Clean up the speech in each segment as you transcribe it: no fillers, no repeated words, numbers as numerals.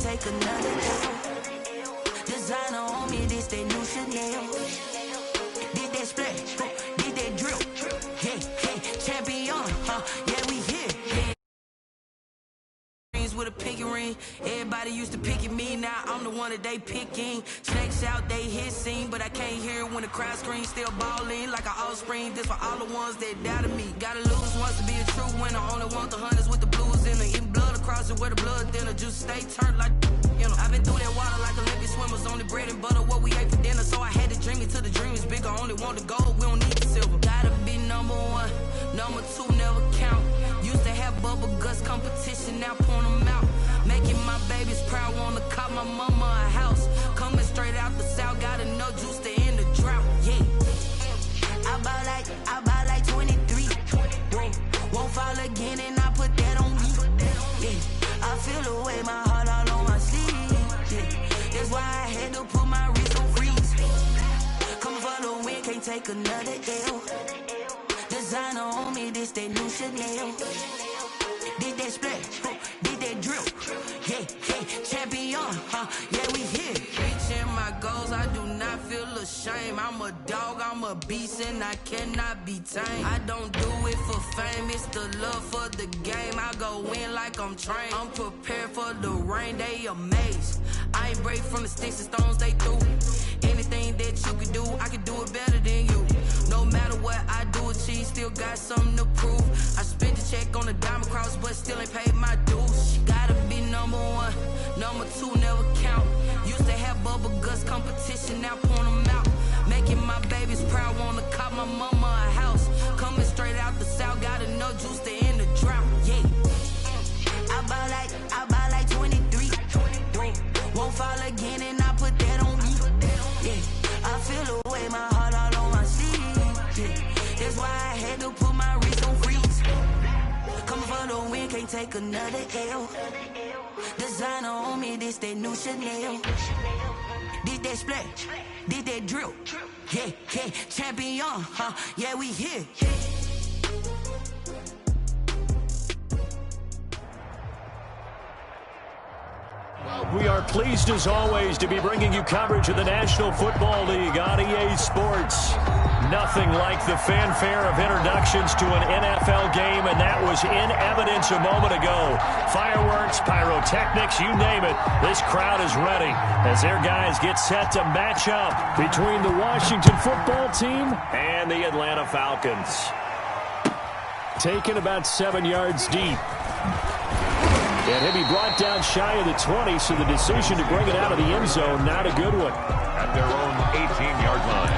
take another L. Designer on me, this that new Chanel. Did that splash, did that drill. Yeah, champion, yeah, we here. With a pinky ring, everybody used to pick at me. Now I'm the one that they picking. Snakes out, they hissing, but I can't hear it when the crowd screams. Still balling like an offspring. This for all the ones that doubted me. Gotta lose once to be a true winner. Only want the hunters with the blues in it. Eating blood across it where the blood thinner. Just stay turned like, you know. I've been through that water like Olympic swimmers. Only bread and butter what we ate for dinner. So I had to dream it till the dream is bigger. Only want the gold, we don't need the silver. Gotta be number one, number two never count. Used to have bubble guts competition, now point them out. Making my babies proud, wanna call my mama a house. Coming straight out the south, got enough juice to end the drought. Yeah, I bought like 23. Whoa, won't fall again, and I put that on me. Yeah, I feel the way, my heart all on my sleeve. Yeah, that's why I had to put my wrist on freeze. Coming for the win, can't take another L. Designer on me, this that new Chanel. Did that splash, did that drill. Yeah, champion, yeah, we here. Reaching my goals, I do not feel ashamed. I'm a dog, I'm a beast, and I cannot be tamed. I don't do it for fame, it's the love for the game. I go in like I'm trained. I'm prepared for the rain, they amazed. I ain't break from the sticks and stones they threw. Anything that you could do, I could do it better than you. No matter what I do, achieve, still got something to prove. I spent the check on the diamond cross, but still ain't paid my dues. Gotta be number one, number two never count. Used to have bubble guts competition, now point them out. Making my babies proud, wanna call my mama a house. Coming straight out the south, got enough juice to end the drought. Yeah, I bought like 23. Won't fall again, and I put that on me. Yeah, I feel the way, my heart all on my sleeve. Yeah, that's why I had to put my wrist on freeze. Coming for the win, can't take another L. Designer on me, this that new Chanel. Did that splash, did that drill. Yeah, champion, yeah, we here. We are pleased as always to be bringing you coverage of the National Football League on EA Sports. Nothing like the fanfare of introductions to an NFL game, and that was in evidence a moment ago. Fireworks, pyrotechnics, you name it. This crowd is ready as their guys get set to match up between the Washington football team and the Atlanta Falcons. Taken about 7 yards deep. And he'll be brought down shy of the 20, so the decision to bring it out of the end zone, not a good one. At their own 18-yard line.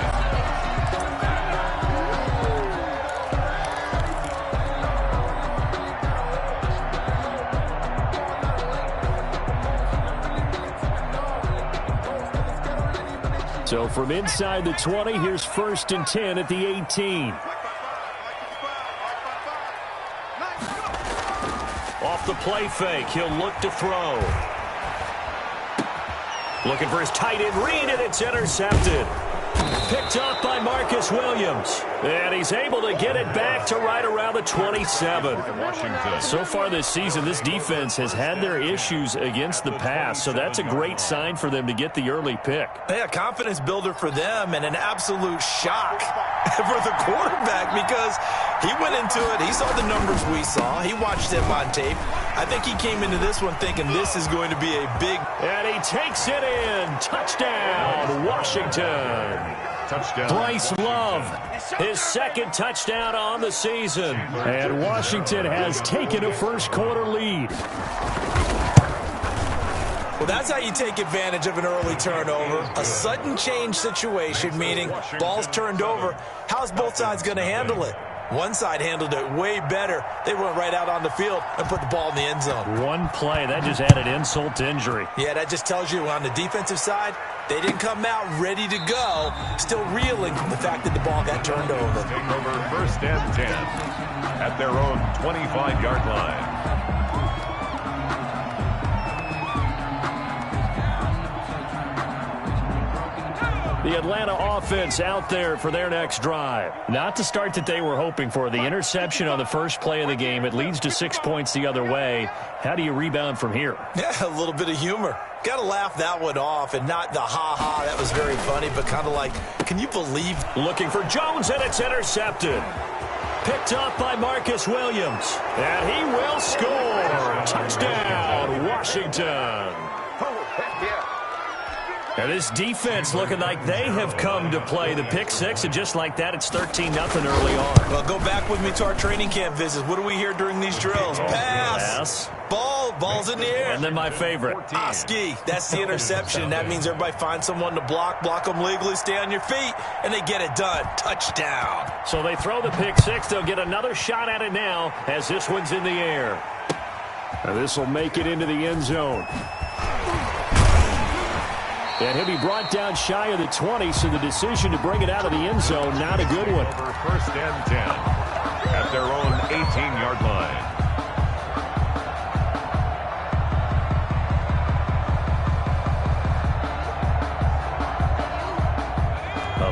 So from inside the 20, here's 1st and 10 at the 18. Off the play fake, he'll look to throw. Looking for his tight end read, and it's intercepted. Picked up by Marcus Williams. And he's able to get it back to right around the 27. So far this season, this defense has had their issues against the pass, so that's a great sign for them to get the early pick. Yeah, confidence builder for them, and an absolute shock for the quarterback because he went into it. He saw the numbers we saw. He watched them on tape. I think he came into this one thinking this is going to be a big... And he takes it in. Touchdown, Washington. Touchdown. Bryce Love, his second touchdown on the season. And Washington has taken a first-quarter lead. Well, that's how you take advantage of an early turnover. A sudden change situation, meaning ball's turned over. How's both sides going to handle it? One side handled it way better. They went right out on the field and put the ball in the end zone. One play, that just added insult to injury. Yeah, that just tells you on the defensive side, they didn't come out ready to go, still reeling from the fact that the ball got turned over. Take over 1st and 10 at their own 25-yard line. The Atlanta offense out there for their next drive. Not the start that they were hoping for. The interception on the first play of the game. It leads to 6 points the other way. How do you rebound from here? Yeah, a little bit of humor. Got to laugh that one off, and not the ha-ha, that was very funny, but kind of like, can you believe? Looking for Jones, and it's intercepted. Picked up by Marcus Williams. And he will score. Touchdown, Washington. Now this defense looking like they have come to play. The pick six, and just like that, it's 13-0 early on. Well, go back with me to our training camp visits. What do we hear during these drills? Pass. Ball's in the air. And then my favorite. Ski. That's the interception. That means everybody finds someone to block them legally, stay on your feet, and they get it done. Touchdown. So they throw the pick six. They'll get another shot at it now as this one's in the air. Now this will make it into the end zone. And he'll be brought down shy of the 20, so the decision to bring it out of the end zone, not a good one. First and 10 at their own 18-yard line.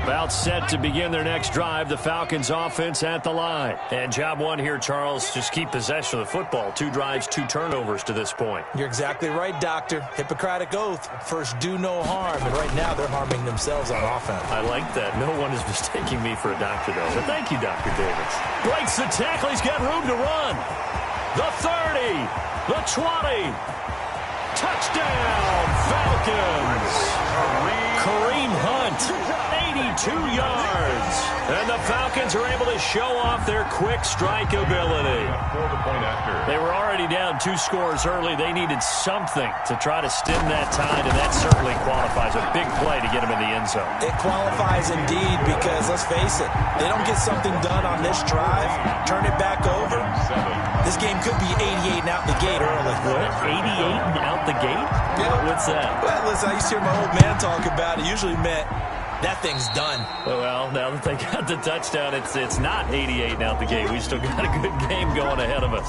About set to begin their next drive. The Falcons offense at the line. And job one here, Charles, just keep possession of the football. 2 drives, 2 turnovers to this point. You're exactly right, Doctor. Hippocratic oath. First, do no harm. And right now, they're harming themselves on offense. I like that. No one is mistaking me for a doctor, though. But thank you, Dr. Davis. Breaks the tackle. He's got room to run. The 30. The 20. Touchdown, Falcons. Kareem Hunt. 82 yards. And the Falcons are able to show off their quick strike ability. They were already down 2 scores early. They needed something to try to stem that tide, and that certainly qualifies. A big play to get them in the end zone. It qualifies indeed because, let's face it, they don't get something done on this drive, turn it back over. This game could be 88 and out the gate early. What? 88 and out the gate? Yeah. What's that? Well, listen, I used to hear my old man talk about it. Usually meant that thing's done. Well, now that they got the touchdown, it's not 88 and out the gate. We still got a good game going ahead of us.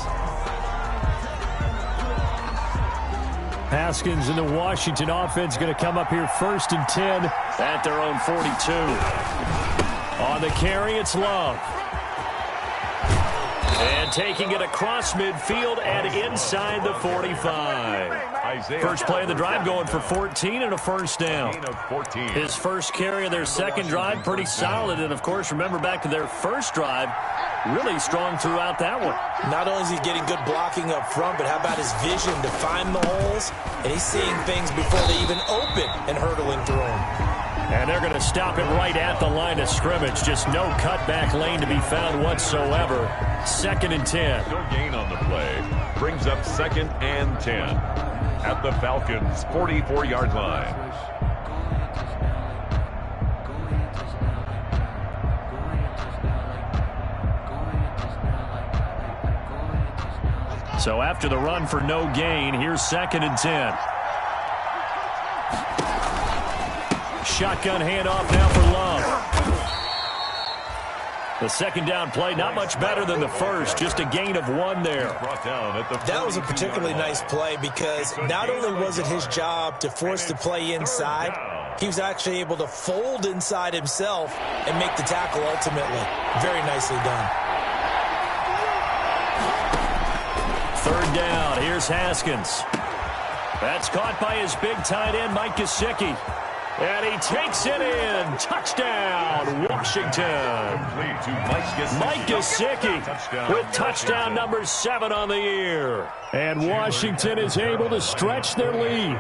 Haskins and the Washington offense going to come up here first and 10 at their own 42. On the carry, it's Love. And taking it across midfield and inside the 45. First play of the drive going for 14 and a first down. His first carry of their second drive, pretty solid. And, of course, remember back to their first drive, really strong throughout that one. Not only is he getting good blocking up front, but how about his vision to find the holes? And he's seeing things before they even open and hurdling through them. And they're going to stop it right at the line of scrimmage. Just no cutback lane to be found whatsoever. 2nd and 10. No gain on the play. Brings up 2nd and 10 at the Falcons' 44-yard line. So after the run for no gain, here's 2nd and 10. Shotgun handoff now for Love. The second down play, not much better than the first. Just a gain of 1 there. That was a particularly nice play because not only was it his job to force the play inside, he was actually able to fold inside himself and make the tackle ultimately. Very nicely done. 3rd down. Here's Haskins. That's caught by his big tight end, Mike Gesicki. And he takes it in. Touchdown, Washington. Mike Gesicki with touchdown number 7 on the year. And Washington is able to stretch their lead.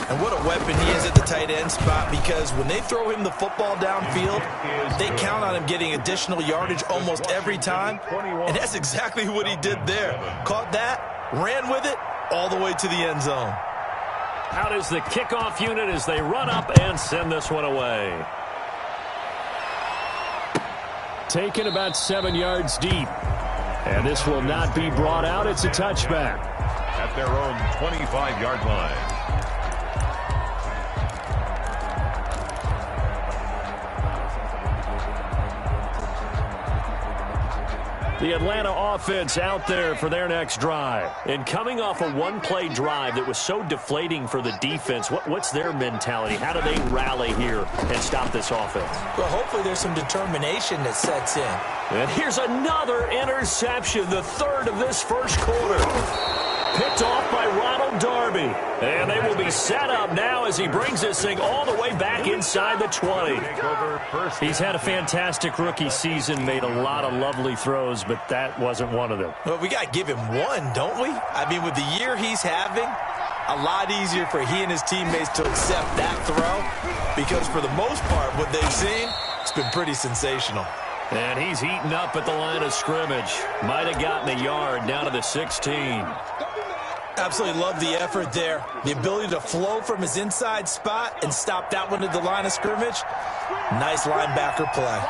And what a weapon he is at the tight end spot, because when they throw him the football downfield, they count on him getting additional yardage almost every time. And that's exactly what he did there. Caught that, ran with it, all the way to the end zone. Out is the kickoff unit as they run up and send this one away. Taken about 7 yards deep. And this will not be brought out. It's a touchback. At their own 25-yard line. The Atlanta offense out there for their next drive. And coming off a one-play drive that was so deflating for the defense, what's their mentality? How do they rally here and stop this offense? Well, hopefully there's some determination that sets in. And here's another interception, the third of this first quarter. Picked off by Ronald Darby. And they will be set up now as he brings this thing all the way back inside the 20. He's had a fantastic rookie season, made a lot of lovely throws, but that wasn't one of them. Well, we got to give him one, don't we? I mean, with the year he's having, a lot easier for he and his teammates to accept that throw because for the most part, what they've seen, it's been pretty sensational. And he's heating up at the line of scrimmage. Might have gotten a yard down to the 16. Absolutely love the effort there. The ability to flow from his inside spot and stop that one at the line of scrimmage. Nice linebacker play.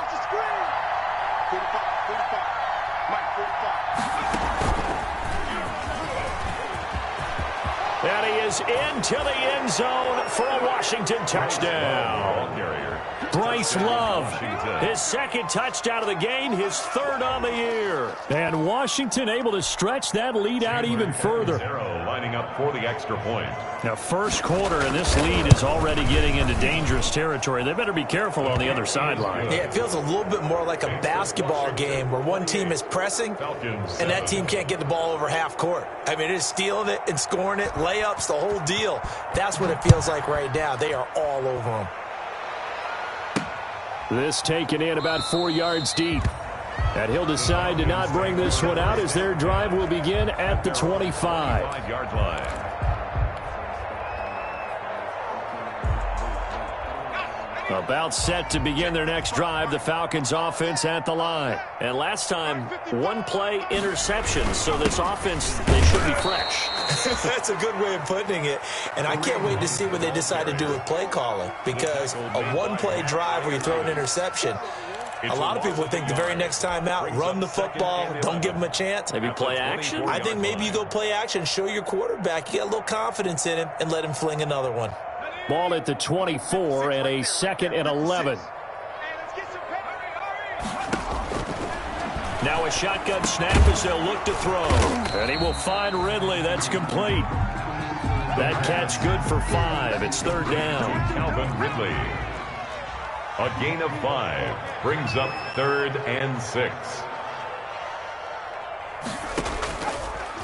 And he is into the end zone for a Washington touchdown. Bryce Love, his second touchdown of the game, his third on the year. And Washington able to stretch that lead out even further. Lining up for the extra point. Now, first quarter, and this lead is already getting into dangerous territory. They better be careful on the other sideline. Yeah, it feels a little bit more like a basketball game where one team is pressing and that team can't get the ball over half court. I mean, it is stealing it and scoring it, layups, the whole deal. That's what it feels like right now. They are all over them. This taken in about 4 yards deep. And he'll decide to not bring this one out as their drive will begin at the 25. 5-yard line. About set to begin their next drive, the Falcons offense at the line. And last time, one play interception, so this offense, they should be fresh. That's a good way of putting it. And I can't wait to see what they decide to do with play calling, because a one-play drive where you throw an interception, a lot of people think the very next time out, run the football, don't give them a chance. Maybe play action? I think maybe you go play action, show your quarterback, you got a little confidence in him, and let him fling another one. Ball at the 24 and a 2nd and 11. Now a shotgun snap as they'll look to throw. And he will find Ridley. That's complete. That catch good for 5. It's third down. Calvin Ridley. A gain of 5 brings up 3rd and 6.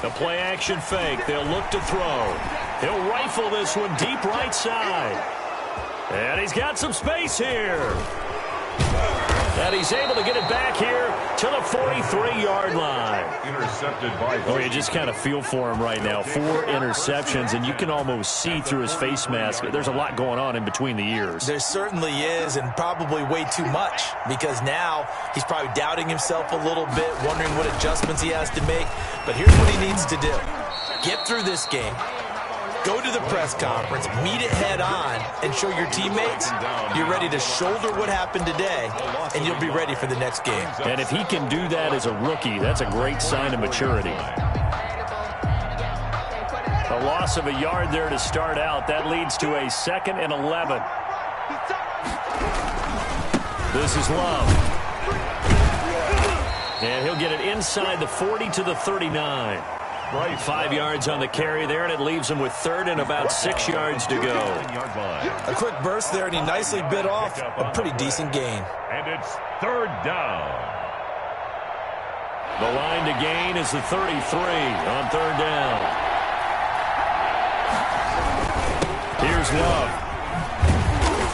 The play action fake. They'll look to throw. He'll rifle this one deep right side. And he's got some space here. And he's able to get it back here to the 43-yard line. Intercepted by... Oh, you just kind of feel for him right now. 4 interceptions, and you can almost see through his face mask. There's a lot going on in between the ears. There certainly is, and probably way too much, because now he's probably doubting himself a little bit, wondering what adjustments he has to make. But here's what he needs to do. Get through this game. Go to the press conference, meet it head on, and show your teammates you're ready to shoulder what happened today, and you'll be ready for the next game. And if he can do that as a rookie, that's a great sign of maturity. A loss of a yard there to start out. That leads to a 2nd and 11. This is Love. And he'll get it inside the 40 to the 39. 5 yards on the carry there, and it leaves him with 3rd and about 6 yards to go. A quick burst there, and he nicely bit off a pretty decent gain. And it's 3rd down. The line to gain is the 33 on 3rd down. Here's Love.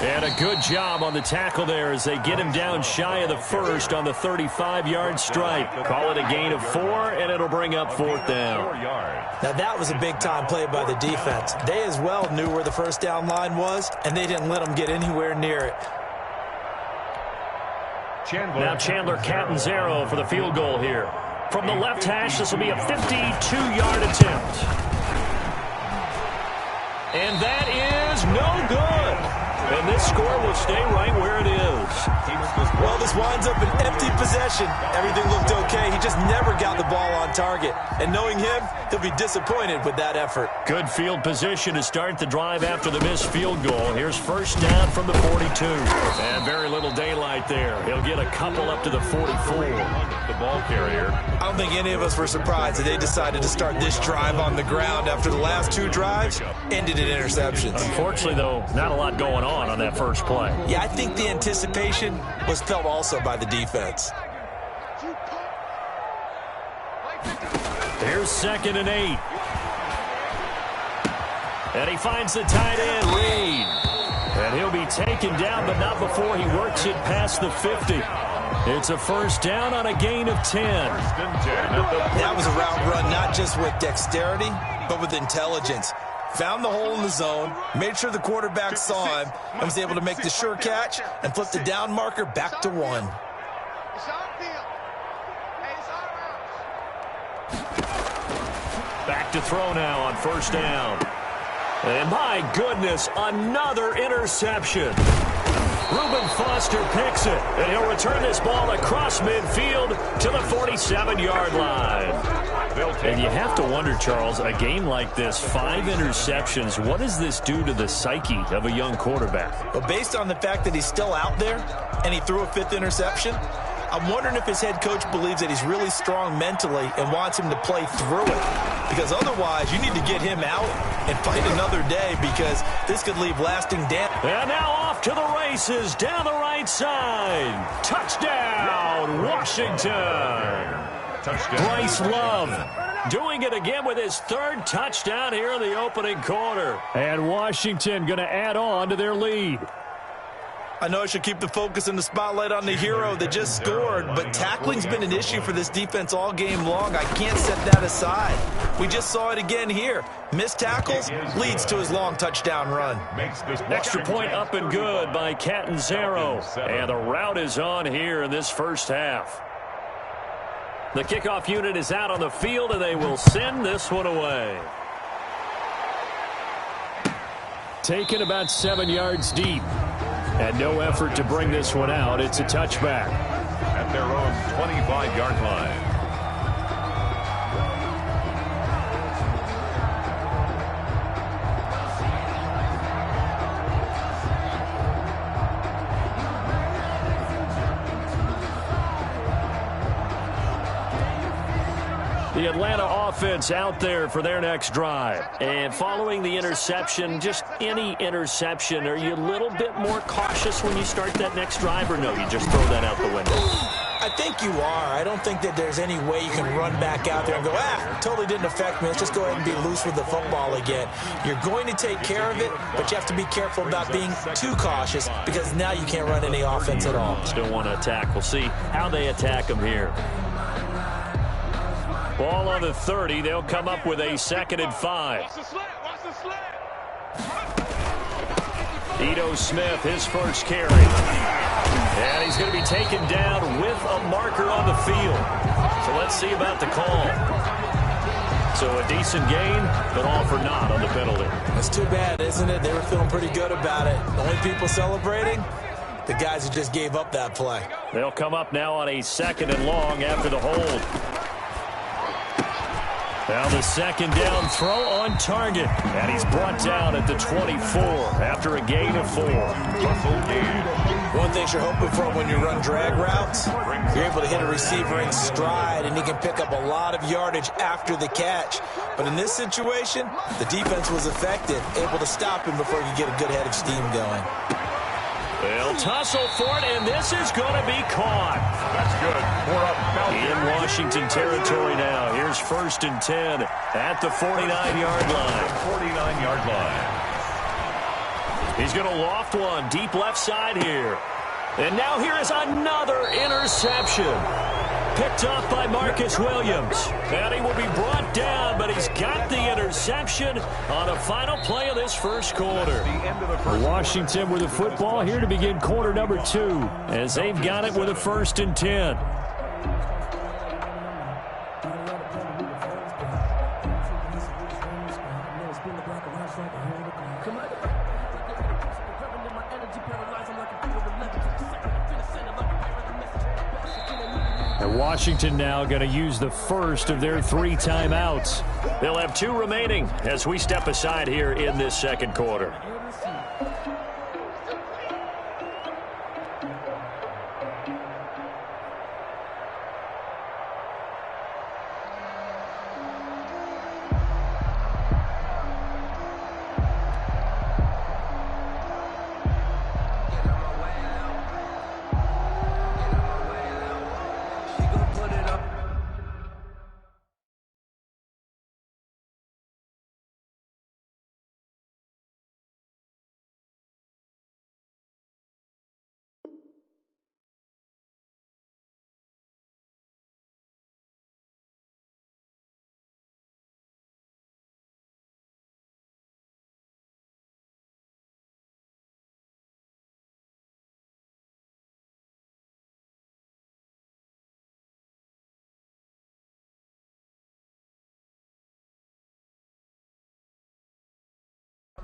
And a good job on the tackle there as they get him down shy of the 1st on the 35-yard strike. Call it a gain of 4, and it'll bring up 4th down. Now, that was a big-time play by the defense. They as well knew where the first down line was, and they didn't let them get anywhere near it. Now Chandler Catanzaro for the field goal here. From the left hash, this will be a 52-yard attempt. And that is no good. And this score will stay right where it is. Well, this winds up an empty possession. Everything looked okay. He just never got the ball on target. And knowing him, he'll be disappointed with that effort. Good field position to start the drive after the missed field goal. Here's first down from the 42. And very little daylight there. He'll get a couple up to the 44. The ball carrier. I don't think any of us were surprised that they decided to start this drive on the ground after the last two drives ended in interceptions. Unfortunately, though, not a lot going on that first play. Yeah, I think the anticipation was felt also by the defense. Here's 2nd and 8. And he finds the tight end, Reed. And he'll be taken down, but not before he works it past the 50. It's a first down on a gain of 10. That was a route run not just with dexterity, but with intelligence. Found the hole in the zone, made sure the quarterback saw him, and was able to make the sure catch and flip the down marker back to 1. Back to throw now on first down. And my goodness, another interception. Reuben Foster picks it, and he'll return this ball across midfield to the 47-yard line. And you have to wonder, Charles, a game like this, 5 interceptions, what does this do to the psyche of a young quarterback? But based on the fact that he's still out there and he threw a 5th interception, I'm wondering if his head coach believes that he's really strong mentally and wants him to play through it. Because otherwise, you need to get him out and fight another day, because this could leave lasting damage. And now off to the races down the right side. Touchdown, Washington. Touchdown. Bryce Love doing it again with his 3rd touchdown here in the opening quarter. And Washington going to add on to their lead. I know I should keep the focus and the spotlight on the hero that just scored, but tackling's been an issue for this defense all game long. I can't set that aside. We just saw it again here. Missed tackles leads to his long touchdown run. Extra point up and good by Catanzaro. And the route is on here in this first half. The kickoff unit is out on the field, and they will send this one away. Taken about 7 yards deep. And no effort to bring this one out. It's a touchback. At their own 25-yard line. The Atlanta offense out there for their next drive. And following the interception, just any interception, are you a little bit more cautious when you start that next drive, or no, you just throw that out the window? I think you are. I don't think that there's any way you can run back out there and go, totally didn't affect me. Let's just go ahead and be loose with the football again. You're going to take care of it, but you have to be careful about being too cautious, because now you can't run any offense at all. Still want to attack. We'll see how they attack them here. Ball on the 30. They'll come up with a 2nd and 5. Ito Smith, his first carry. And he's going to be taken down with a marker on the field. So let's see about the call. So a decent gain, but all for naught on the penalty. That's too bad, isn't it? They were feeling pretty good about it. The only people celebrating, the guys who just gave up that play. They'll come up now on a 2nd and long after the hold. Now the 2nd down throw on target. And he's brought down at the 24 after a gain of 4. One thing you're hoping for when you run drag routes, you're able to hit a receiver in stride, and he can pick up a lot of yardage after the catch. But in this situation, the defense was effective, able to stop him before he could get a good head of steam going. They'll tussle for it, and this is going to be caught. That's good. In Washington territory now. Here's 1st and 10 at the 49-yard line. 49-yard line. He's going to loft one deep left side here. And now here is another interception. Picked off by Marcus Williams. And he will be brought down, but he's got the interception on the final play of this first quarter. Washington with the football here to begin quarter number 2, as they've got it with a 1st and 10. And Washington now going to use the first of their 3 timeouts. They'll have 2 remaining as we step aside here in this second quarter.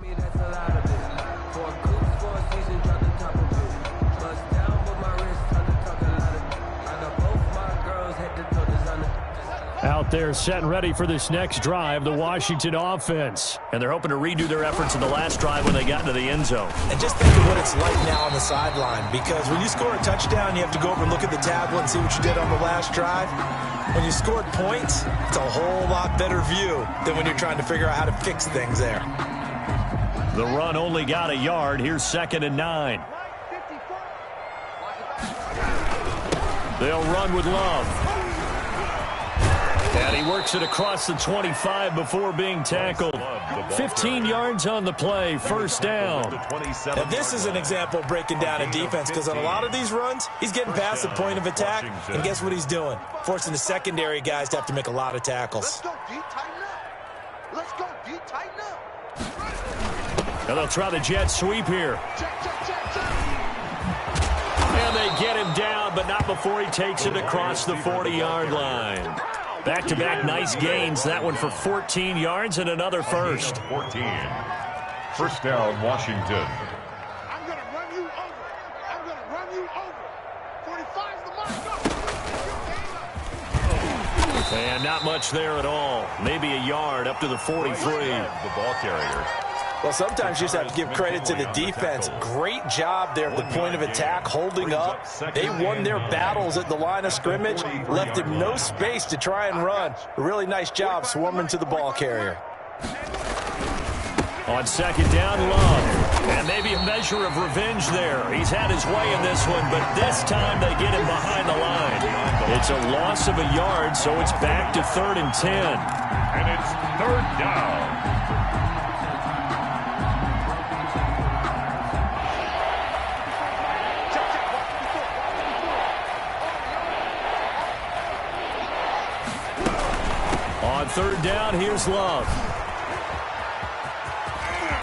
That's a lot of it. For a coupe, for a season, drop the top of it. Bust down with my wrist, talk a lot of. I got both my girls head to toe designer. Out there set and ready for this next drive, the Washington offense. And they're hoping to redo their efforts in the last drive when they got into the end zone. And just think of what it's like now on the sideline, because when you score a touchdown, you have to go over and look at the tablet and see what you did on the last drive. When you scored points, it's a whole lot better view than when you're trying to figure out how to fix things there. The run only got a yard. Here's 2nd and 9. They'll run with Love. And he works it across the 25 before being tackled. 15 yards on the play, first down. Now this is an example of breaking down a defense, because on a lot of these runs, he's getting past the point of attack, and guess what he's doing? Forcing the secondary guys to have to make a lot of tackles. Let's go deep, tighten up. Let's go deep, tighten up. And they'll try the jet sweep here. And they get him down, but not before he takes it across the 40-yard line. Back-to-back nice gains. That one for 14 yards and another first. 14. First down, Washington. I'm going to run you over. I'm going to run you over. 45's the mark. And not much there at all. Maybe a yard up to the 43. The ball carrier. Well, sometimes you just have to give credit to the defense. Great job there at the point of attack, holding up. They won their battles at the line of scrimmage, left him no space to try and run. A really nice job swarming to the ball carrier. On 2nd down, Love. And maybe a measure of revenge there. He's had his way in this one, but this time they get him behind the line. It's a loss of a yard, so it's back to 3rd and 10. And it's 3rd down. On 3rd down, here's Love.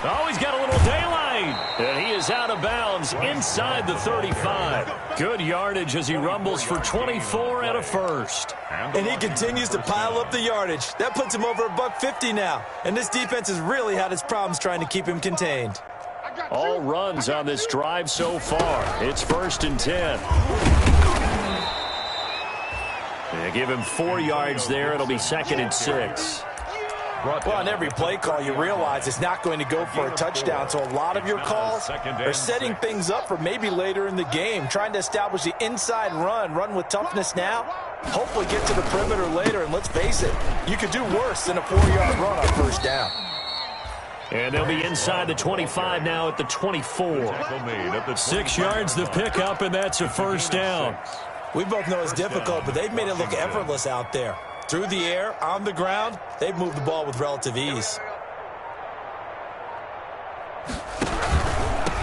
Oh, he's got a little daylight. And he is out of bounds inside the 35. Good yardage as he rumbles for 24 and a first. And he continues to pile up the yardage. That puts him over $150 now. And this defense has really had its problems trying to keep him contained. All runs on this drive so far. It's 1st and 10. They give him 4 yards there. It'll be 2nd and 6. Well, on every play call, you realize it's not going to go for a touchdown, so a lot of your calls are setting things up for maybe later in the game, trying to establish the inside run with toughness now, hopefully get to the perimeter later, and let's face it, you could do worse than a 4-yard run on 1st down. And they'll be inside the 25 now at the 24. 6 yards the pickup, and that's a 1st down. We both know it's difficult, but they've made it look effortless out there. Through the air, on the ground, they've moved the ball with relative ease.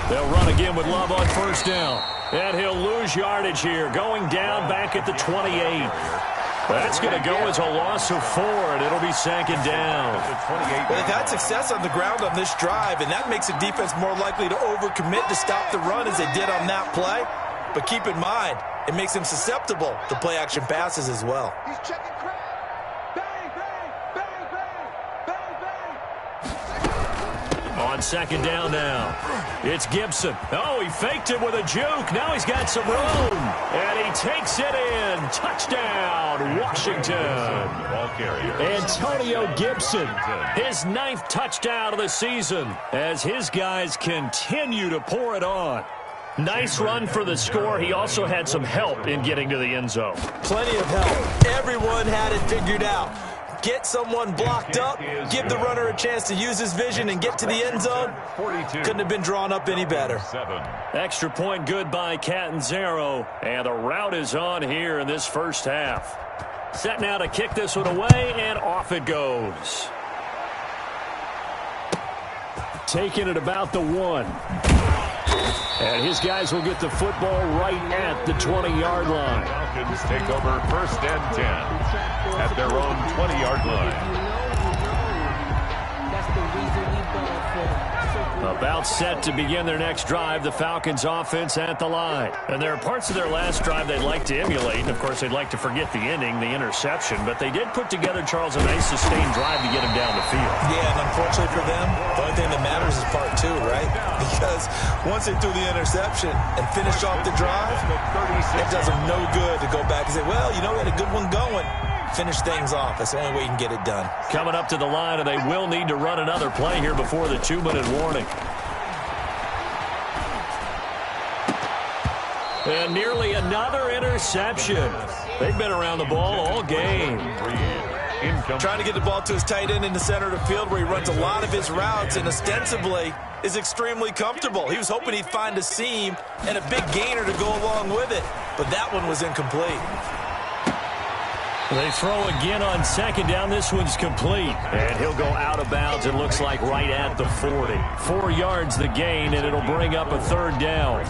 They'll run again with Love on 1st down. And he'll lose yardage here, going down back at the 28. That's going to go as a loss of 4, and it'll be 2nd down. Well, they've had success on the ground on this drive, and that makes the defense more likely to overcommit to stop the run as they did on that play. But keep in mind, it makes them susceptible to play-action passes as well. He's checking crowd. Bang, bang, bang, bang, bang, bang. On On second down now, it's Gibson. Oh, he faked it with a juke. Now he's got some room. And he takes it in. Touchdown, Washington. Ball carrier. Antonio Gibson, his 9th touchdown of the season as his guys continue to pour it on. Nice run for the score. He also had some help in getting to the end zone. Plenty of help. Everyone had it figured out. Get someone blocked up, give the runner a chance to use his vision and get to the end zone. Couldn't have been drawn up any better. Extra point good by Catanzaro, and the route is on here in this first half. Set now to kick this one away, and off it goes. Taking it about the 1. And his guys will get the football right at the 20-yard line. Falcons take over 1st and 10 at their own 20-yard line. About set to begin their next drive, the Falcons offense at the line. And there are parts of their last drive they'd like to emulate. And, of course, they'd like to forget the ending, the interception. But they did put together, Charles, a nice sustained drive to get him down the field. Yeah, and unfortunately for them, the only thing that matters is part 2, right? Because once they threw the interception and finished off the drive, it does them no good to go back and say, well, you know, we had a good one going. Finish things off. That's the only way you can get it done. Coming up to the line, and they will need to run another play here before the 2-minute warning. And nearly another interception. They've been around the ball all game. Trying to get the ball to his tight end in the center of the field where he runs a lot of his routes and ostensibly is extremely comfortable. He was hoping he'd find a seam and a big gainer to go along with it, but that one was incomplete. They throw again on second down. This one's complete. And he'll go out of bounds, it looks like, right at the 40. 4 yards the gain, and it'll bring up a 3rd down.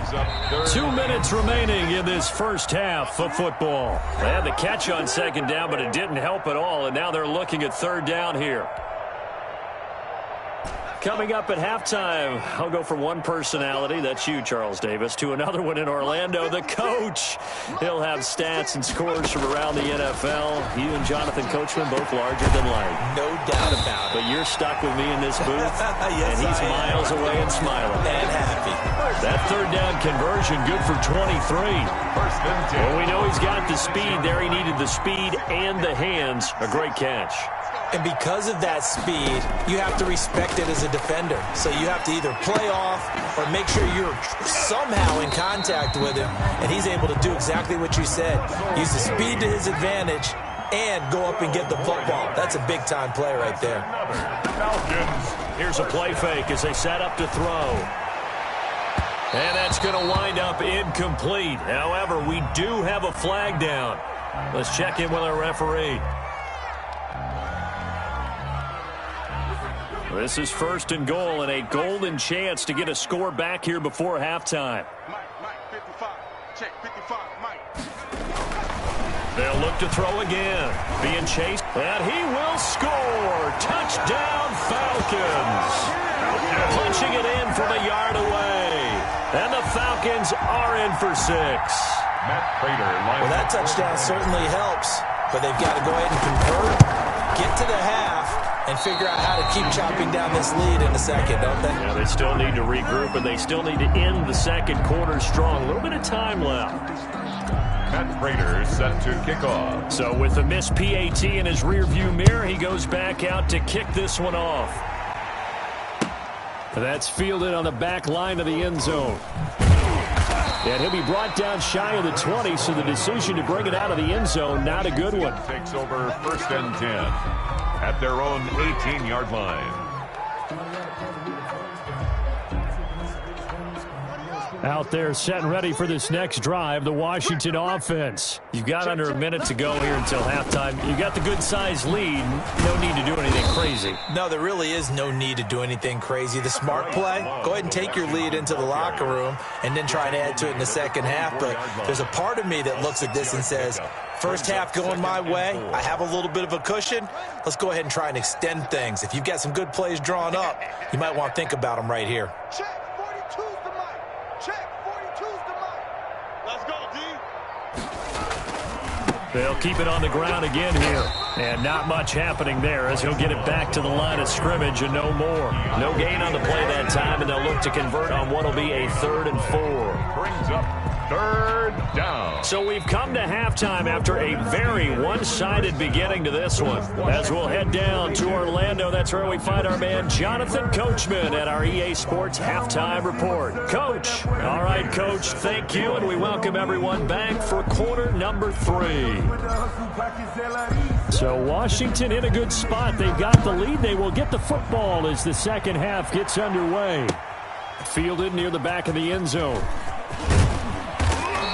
2 minutes remaining in this first half of football. They had the catch on second down, but it didn't help at all, and now they're looking at 3rd down here. Coming up at halftime, I'll go from one personality, that's you, Charles Davis, to another one in Orlando, the coach. He'll have stats and scores from around the NFL. You and Jonathan Coachman, both larger than life. No doubt about it. But you're stuck with me in this booth, yes, and he's miles away and smiling. And happy. That 3rd down conversion, good for 23. Well, we know he's got the speed there. He needed the speed and the hands. A great catch. And because of that speed, you have to respect it as a defender. So you have to either play off or make sure you're somehow in contact with him. And he's able to do exactly what you said. Use the speed to his advantage and go up and get the football. That's a big-time play right there. Here's a play fake as they set up to throw. And that's going to wind up incomplete. However, we do have a flag down. Let's check in with our referee. This is 1st and goal and a golden chance to get a score back here before halftime. Mike, 55. Check, 55, Mike. They'll look to throw again. Being chased, and he will score. Touchdown, Falcons. Punching it in from a yard away. And the Falcons are in for 6. Matt Prater. Well, that touchdown certainly helps, but they've got to go ahead and convert, get to the half, and figure out how to keep chopping down this lead in the second, don't they? Yeah, they still need to regroup, and they still need to end the second quarter strong. A little bit of time left. Matt Prater set to kick off. So with the missed PAT in his rearview mirror, he goes back out to kick this one off. That's fielded on the back line of the end zone. And he'll be brought down shy of the 20, so the decision to bring it out of the end zone, not a good one. Takes over 1st and 10 at their own 18-yard line. Out there set and ready for this next drive, the Washington offense. You've got under a minute to go here until halftime. You've got the good-sized lead. No need to do anything crazy. No, there really is no need to do anything crazy. The smart play, go ahead and take your lead into the locker room and then try and add to it in the second half. But there's a part of me that looks at this and says, first half going my way, I have a little bit of a cushion. Let's go ahead and try and extend things. If you've got some good plays drawn up, you might want to think about them right here. Check, 42's the mic. Check, 42's the mic. Let's go, D. They'll keep it on the ground again here. And not much happening there as he'll get it back to the line of scrimmage and no more. No gain on the play that time, and they'll look to convert on what will be a 3rd and 4. Brings up 3rd down. So we've come to halftime after a very one-sided beginning to this one. As we'll head down to Orlando, that's where we find our man Jonathan Coachman at our EA Sports Halftime Report. Coach. All right, Coach, thank you, and we welcome everyone back for quarter number 3. So Washington in a good spot. They've got the lead. They will get the football as the second half gets underway. Fielded near the back of the end zone.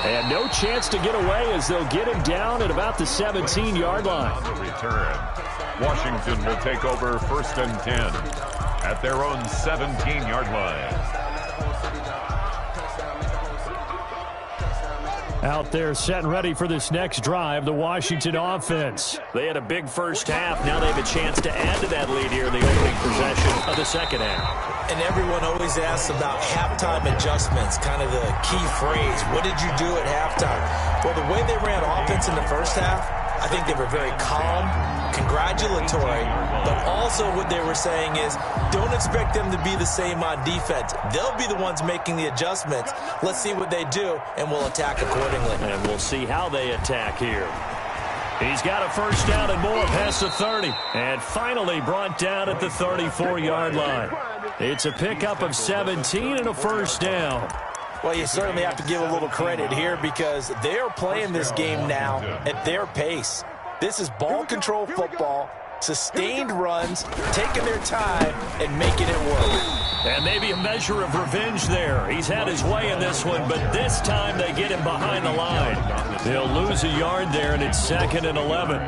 And no chance to get away as they'll get him down at about the 17-yard line. On the return, Washington will take over 1st and 10 at their own 17-yard line. Out there set and ready for this next drive, the Washington offense. They had a big first half. Now they have a chance to add to that lead here in the opening possession of the second half. And everyone always asks about halftime adjustments, kind of the key phrase. What did you do at halftime? Well, the way they ran offense in the first half, I think they were very calm, congratulatory, but also what they were saying is don't expect them to be the same on defense. They'll be the ones making the adjustments. Let's see what they do, and we'll attack accordingly. And we'll see how they attack here. He's got a first down and more past the 30. And finally brought down at the 34-yard line. It's a pickup of 17 and a first down. Well, you certainly have to give a little credit here because they are playing this game now at their pace. This is ball control football, sustained runs, taking their time and making it work. And maybe a measure of revenge there. He's had his way in this one, but this time they get him behind the line. They'll lose a yard there, and it's 2nd and 11.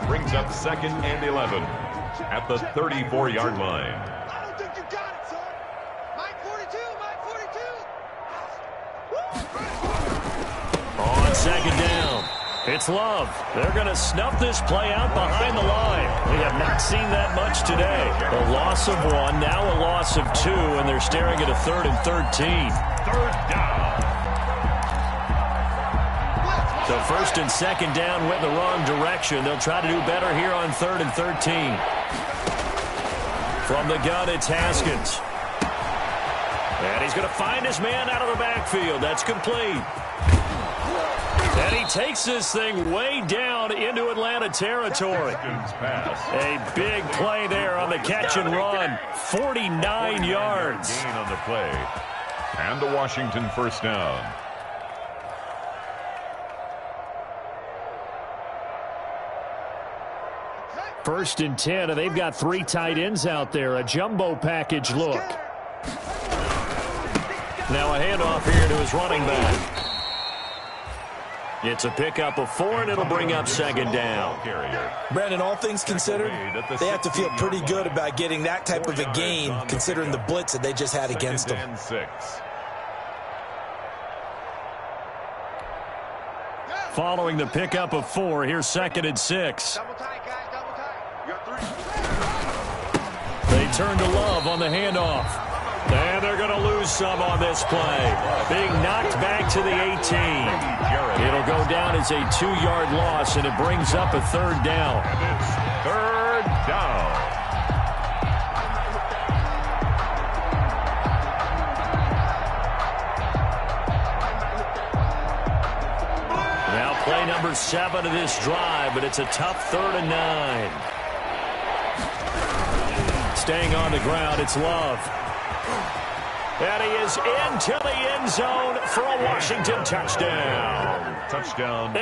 Brings up 2nd and 11 at the 34-yard line. I don't think you got it, son. Mike 42, Mike 42. On 2nd down, it's Love. They're going to snuff this play out behind the line. We have not seen that much today. A loss of 1, now a loss of 2, and they're staring at a 3rd and 13. 3rd down. So 1st and 2nd down went in the wrong direction. They'll try to do better here on 3rd and 13. From the gun, it's Haskins. And he's going to find his man out of the backfield. That's complete. And he takes this thing way down into Atlanta territory. A big play there on the catch and run. 49 yards. Gain on the play. And the Washington first down. First and 10, and they've got 3 tight ends out there. A jumbo package look. Now a handoff here to his running back. It's a pickup of 4, and it'll bring up 2nd down. Brandon, all things considered, they have to feel pretty good about getting that type of a gain, considering the blitz that they just had against them. 6. Following the pickup of 4, here's 2nd and 6. Double tight, guys, double tight. You got 3. They turn to Love on the handoff. And they're going to lose some on this play. Being knocked back to the 18. It'll go down as a 2-yard loss, and it brings up a 3rd down. 3rd down. Now play number 7 of this drive, but it's a tough 3rd and 9. Staying on the ground, it's Love. And he is into the end zone for a Washington touchdown. Touchdown.